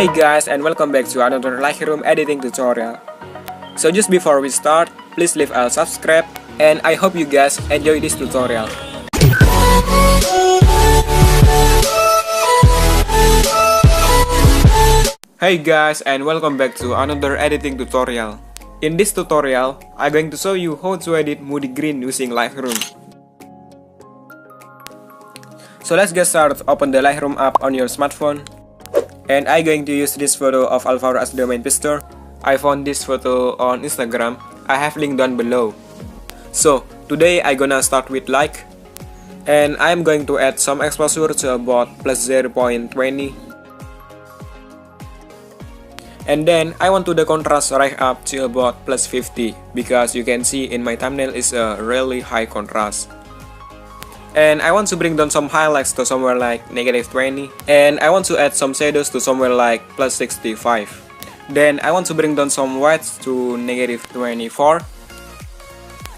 Hey guys, and welcome back to another Lightroom editing tutorial. So just before we start, please leave a subscribe and I hope you guys enjoy this tutorial. Hey guys, and welcome back to another editing tutorial. In this tutorial, I'm going to show you how to edit moody green using Lightroom. So let's get started. Open the Lightroom app on your smartphone. And I'm going to use this photo of Alvaro as the main picture. I found this photo on Instagram. I have link down below. So today I'm gonna start with light. And I'm going to add some exposure to about plus 0.20. And then I want to the contrast right up to about plus 50. Because you can see in my thumbnail is a really high contrast. And I want to bring down some highlights to somewhere like negative 20. And I want to add some shadows to somewhere like plus 65. Then I want to bring down some whites to negative 24.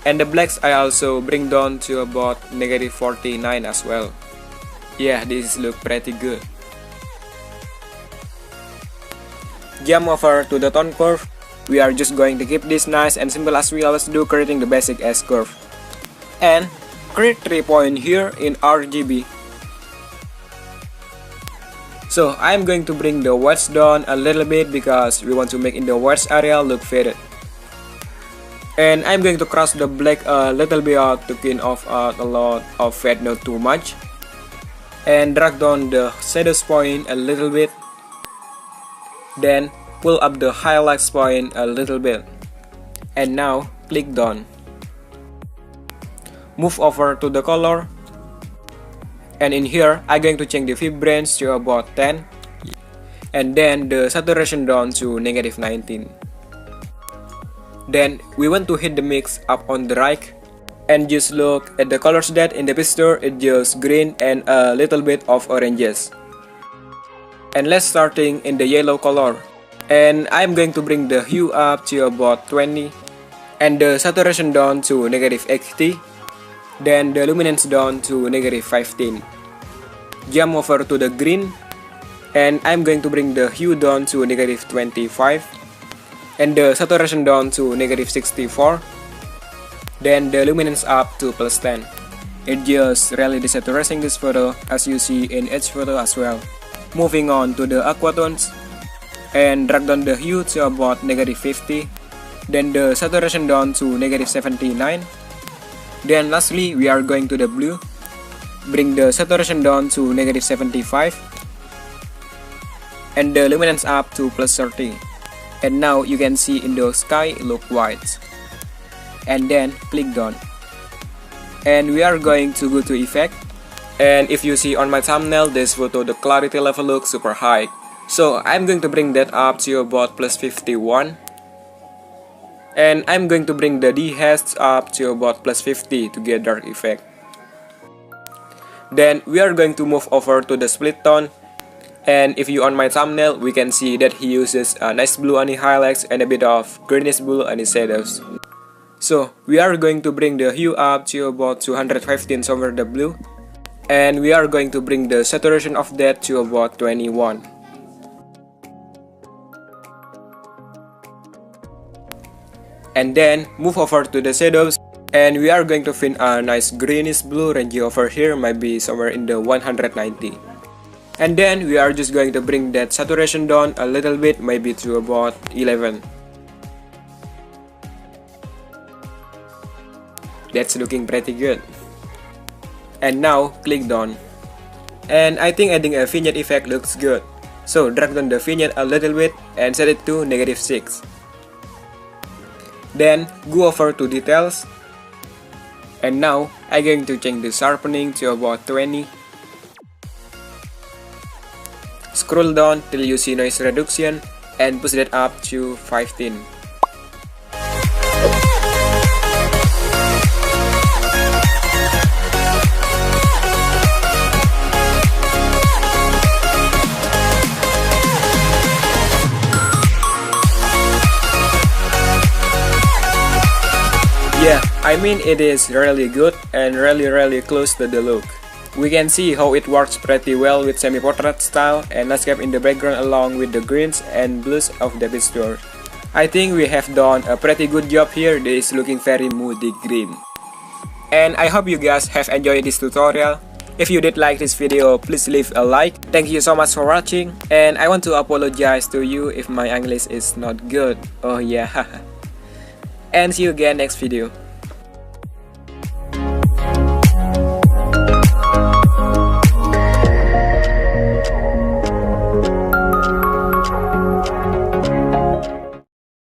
And the blacks I also bring down to about negative 49 as well. Yeah, this look pretty good. Jump over to the tone curve. We are just going to keep this nice and simple as we always do, creating the basic S curve. And create 3 points here in RGB. So I'm going to bring the whites down a little bit because we want to make in the whites area look faded. And I'm going to cross the black a little bit out to clean off a lot of fade, not too much. And drag down the shadows point a little bit. Then pull up the highlights point a little bit. And now click done. Move over to the color, and in here I'm going to change the vibrance to about 10 and then the saturation down to negative 19. Then we want to hit the mix up on the right and just look at the colors that in the picture. It's just green and a little bit of oranges. And let's starting in the yellow color, and I'm going to bring the hue up to about 20 and the saturation down to negative 80. Then the luminance down to negative 15. Jump over to the green, and I'm going to bring the hue down to negative 25 and the saturation down to negative 64. Then the luminance up to plus 10. It just really desaturating this photo as you see in each photo as well. Moving on to the aqua tones, and drag down the hue to about negative 50. Then the saturation down to negative 79. Then lastly, we are going to the blue. Bring the saturation down to negative 75 and the luminance up to plus 30. And now you can see in the sky look white. And then click done. And we are going to go to effect. And if you see on my thumbnail, this photo the clarity level looks super high. So I'm going to bring that up to about plus 51. And I'm going to bring the D-hash up to about plus 50 to get dark effect. Then we are going to move over to the split tone. And if you on my thumbnail, we can see that he uses a nice blue on the highlights and a bit of greenish blue on the shadows. So we are going to bring the hue up to about 215 over the blue. And we are going to bring the saturation of that to about 21. And then move over to the shadows, and we are going to find a nice greenish blue range over here, maybe somewhere in the 190. And then we are just going to bring that saturation down a little bit, maybe to about 11. That's looking pretty good. And now click done. And I think adding a vignette effect looks good. So drag down the vignette a little bit and set it to negative 6. Then go over to details, and now I'm going to change the sharpening to about 20. Scroll down till you see noise reduction and push that up to 15. Yeah, I mean it is really good and really close to the look. We can see how it works pretty well with semi-portrait style and landscape in the background along with the greens and blues of the picture. I think we have done a pretty good job here. This is looking very moody green. And I hope you guys have enjoyed this tutorial. If you did like this video, please leave a like. Thank you so much for watching. And I want to apologize to you if my English is not good. Oh yeah. And see you again next video.